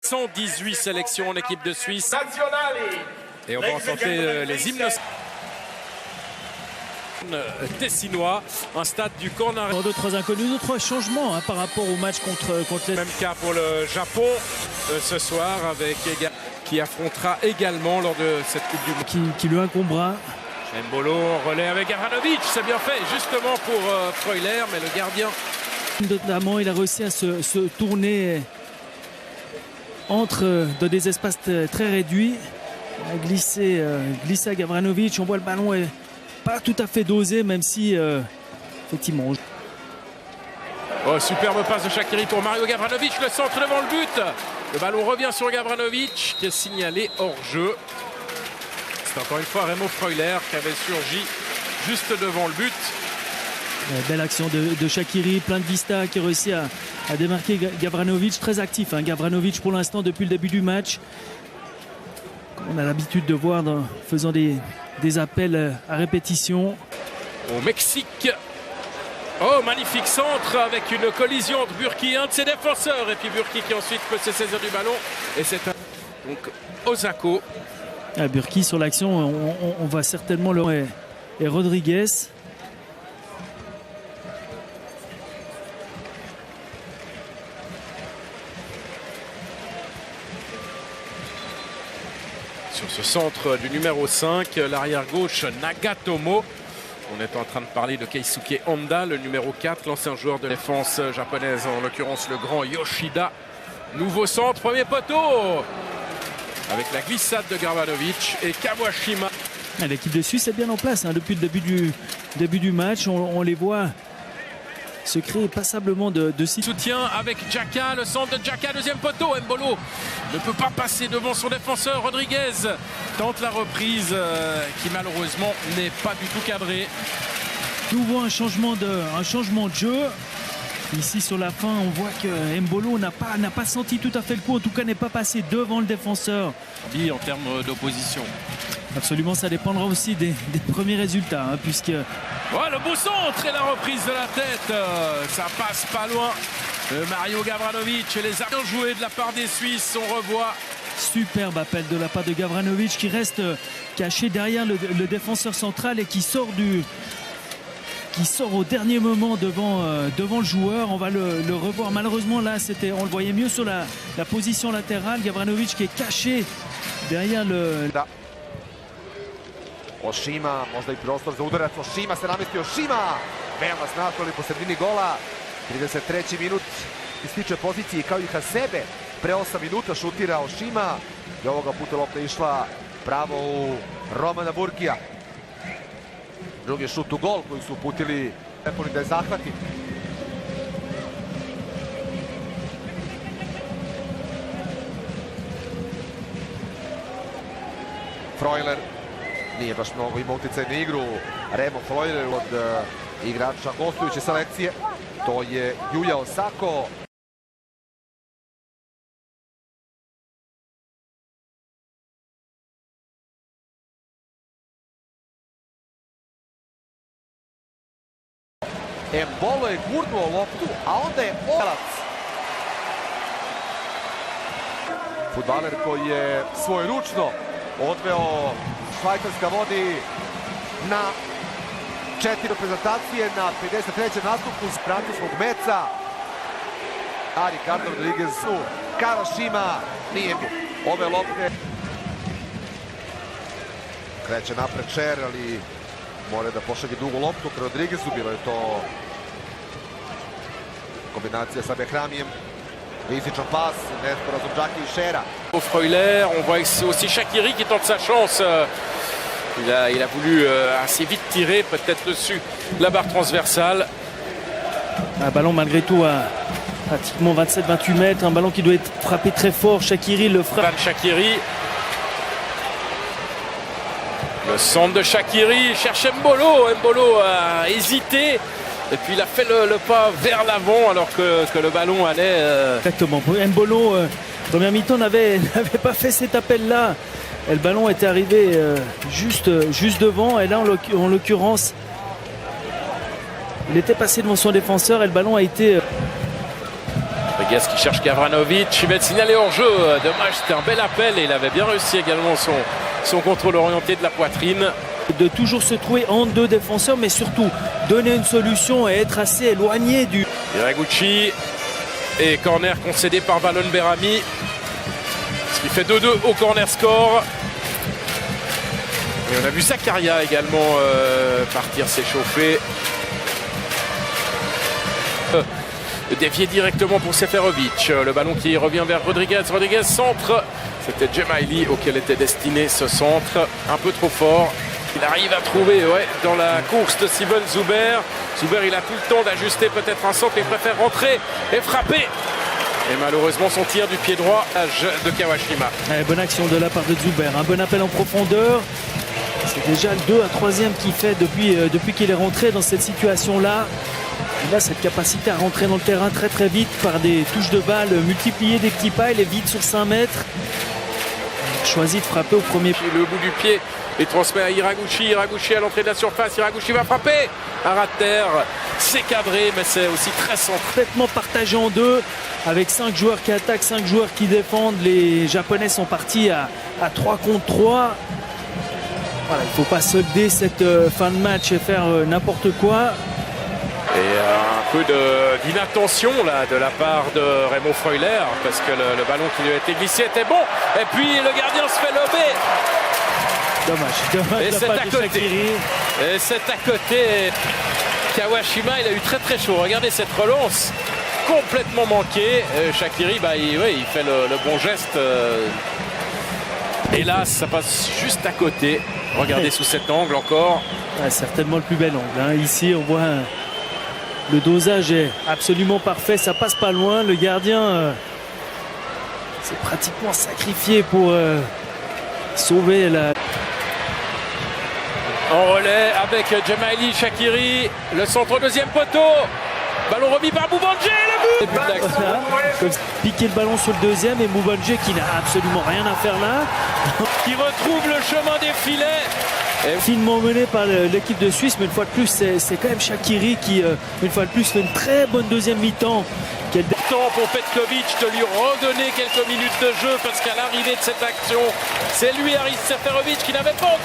118 sélections en équipe de Suisse. Et on va entendre les hymnes tessinois, un stade du corner. D'autres inconnus, d'autres changements par rapport au match contre les... Même cas pour le Japon ce soir, avec qui affrontera également lors de cette Coupe du Monde. Qui lui incombera. Mbolo en relais avec Gavranovic, c'est bien fait justement pour Freuler, mais le gardien. Notamment, il a réussi à se tourner dans des espaces très réduits. Il a glissé à Gavranovic. On voit le ballon est pas tout à fait dosé, même si effectivement. Oh, superbe passe de Shaqiri pour Mario Gavranovic, le centre devant le but. Le ballon revient sur Gavranovic qui est signalé hors jeu. C'est encore une fois Remo Freuler qui avait surgi juste devant le but. Belle action de Shaqiri, plein de vista, qui réussit à démarquer Gavranovic, très actif. Gavranovic pour l'instant depuis le début du match. On a l'habitude de voir faisant des appels à répétition. Au Mexique. Oh, magnifique centre avec une collision entre Burki, un de ses défenseurs, et puis Burki qui ensuite peut se saisir du ballon. Et c'est donc Osako. Burki sur l'action, on va certainement le... Et Rodriguez. Sur ce centre du numéro 5, l'arrière gauche Nagatomo. On est en train de parler de Keisuke Honda, le numéro 4, l'ancien joueur de défense japonaise, en l'occurrence le grand Yoshida. Nouveau centre, premier poteau, avec la glissade de Gavranovic et Kawashima. L'équipe de Suisse est bien en place depuis le début du match. On les voit se créer passablement de soutien avec Xhaka, le centre de Xhaka, deuxième poteau. Mbolo ne peut pas passer devant son défenseur. Rodriguez tente la reprise qui malheureusement n'est pas du tout cadrée. Nous voit un changement de jeu. Ici sur la fin, on voit que Mbolo n'a pas senti tout à fait le coup, en tout cas n'est pas passé devant le défenseur. Dit en termes d'opposition. Absolument, ça dépendra aussi des premiers résultats, puisque... Ouais, le beau centre et la reprise de la tête, ça passe pas loin. Mario Gavranovic et les armes jouées de la part des Suisses, on revoit. Superbe appel de la part de Gavranovic qui reste caché derrière le défenseur central et qui sort au dernier moment devant le joueur. On va le revoir. Malheureusement, là, on le voyait mieux sur la position latérale. Gavranovic qui est caché derrière le... Oshima, možda i prostor za udarac. Oshima se namestio. Oshima! Veoma snažno ali po sredini gola. 33. minut ističe poziciji kao i Hasebe. Pre 8 minuta šutira Oshima. I ovoga puta lopta išla pravo u Romana Burkija. Drugi šut u gol koji su uputili Nepoli da je zahvati. Freuler nije baš mnogo ima utjecaj na igru. Remo Freuler od igrača gostujuće selekcije. To je Yuya Osako. Mbolo je gurnuo loptu, a onda je Olac. Fudbaler koji je svojeručno odveo Švajcarska vodi na 4 reprezentacije na 53. nastupu s francuskog meca. A Ricardo Rodriguez u Kawashima nije ove lopte. Kreće napred Šer, ali mora da pošalje dugu loptu k Rodriguezu. Bilo je to kombinacija sa Behramijem. Rizičan pas, nesporazum Xhaki i Šera. Au Freuler, on voit aussi Shaqiri qui tente sa chance. Il a voulu assez vite tirer, peut-être dessus la barre transversale. Un ballon malgré tout à pratiquement 27-28 mètres. Un ballon qui doit être frappé très fort. Shaqiri le frappe. Shaqiri. Le centre de Shaqiri cherche Mbolo. Mbolo a hésité. Et puis il a fait le pas vers l'avant alors que le ballon allait... Exactement. Mbolo, première mi-temps, n'avait pas fait cet appel-là. Et le ballon était arrivé juste devant. Et là, en l'occurrence, il était passé devant son défenseur et le ballon a été... Rodriguez qui cherche Gavranovic, il va être signalé hors jeu. Dommage, c'était un bel appel et il avait bien réussi également son contrôle orienté de la poitrine. De toujours se trouver entre deux défenseurs, mais surtout donner une solution et être assez éloigné du... Hiraguchi et corner concédé par Valon Berami. Ce qui fait 2-2 au corner score. Et on a vu Zakaria également partir s'échauffer. Dévié directement pour Seferovic. Le ballon qui revient vers Rodriguez. Rodriguez centre. C'était Djemaili auquel était destiné ce centre. Un peu trop fort. Il arrive à trouver dans la course de Steven Zuber. Zuber, il a tout le temps d'ajuster peut-être un centre. Il préfère rentrer et frapper. Et malheureusement, son tir du pied droit de Kawashima. Bonne action de la part de Zuber. Un bon appel en profondeur. C'est déjà le 2 à 3e qu'il fait depuis qu'il est rentré dans cette situation-là. Il a cette capacité à rentrer dans le terrain très très vite par des touches de balle, multiplier des petits pas. Il est vite sur 5 mètres. Il choisit de frapper au premier pied. Le bout du pied est transmet à Hiraguchi. Hiraguchi à l'entrée de la surface. Hiraguchi va frapper. Un rat de terre. C'est cadré, mais c'est aussi très centré. Complètement partagé en deux, avec 5 joueurs qui attaquent, 5 joueurs qui défendent. Les Japonais sont partis à 3 contre 3. Voilà, il ne faut pas solder cette fin de match et faire n'importe quoi. Et un peu d'inattention là de la part de Remo Freuler, parce que le ballon qui lui a été glissé était bon. Et puis le gardien se fait lober. Dommage. Et c'est à côté. Et c'est à côté. Kawashima, il a eu très très chaud. Regardez cette relance complètement manquée. Shaqiri, il fait le bon geste. Hélas, ça passe juste à côté. Regardez sous cet angle encore. Certainement le plus bel angle. Ici, on voit le dosage est absolument parfait. Ça passe pas loin. Le gardien s'est pratiquement sacrifié pour sauver la... En relais avec Djemaili, Shaqiri. Le centre deuxième poteau. Ballon remis par Moubandje. Le but. Comme piquer le ballon sur le deuxième et Moubandje qui n'a absolument rien à faire là. Qui retrouve le chemin des filets. Finement mené par l'équipe de Suisse, mais une fois de plus, c'est quand même Shaqiri qui, une fois de plus, fait une très bonne deuxième mi-temps. Temps pour Petkovic de lui redonner quelques minutes de jeu, parce qu'à l'arrivée de cette action, c'est lui, Haris Seferovic, qui n'avait pas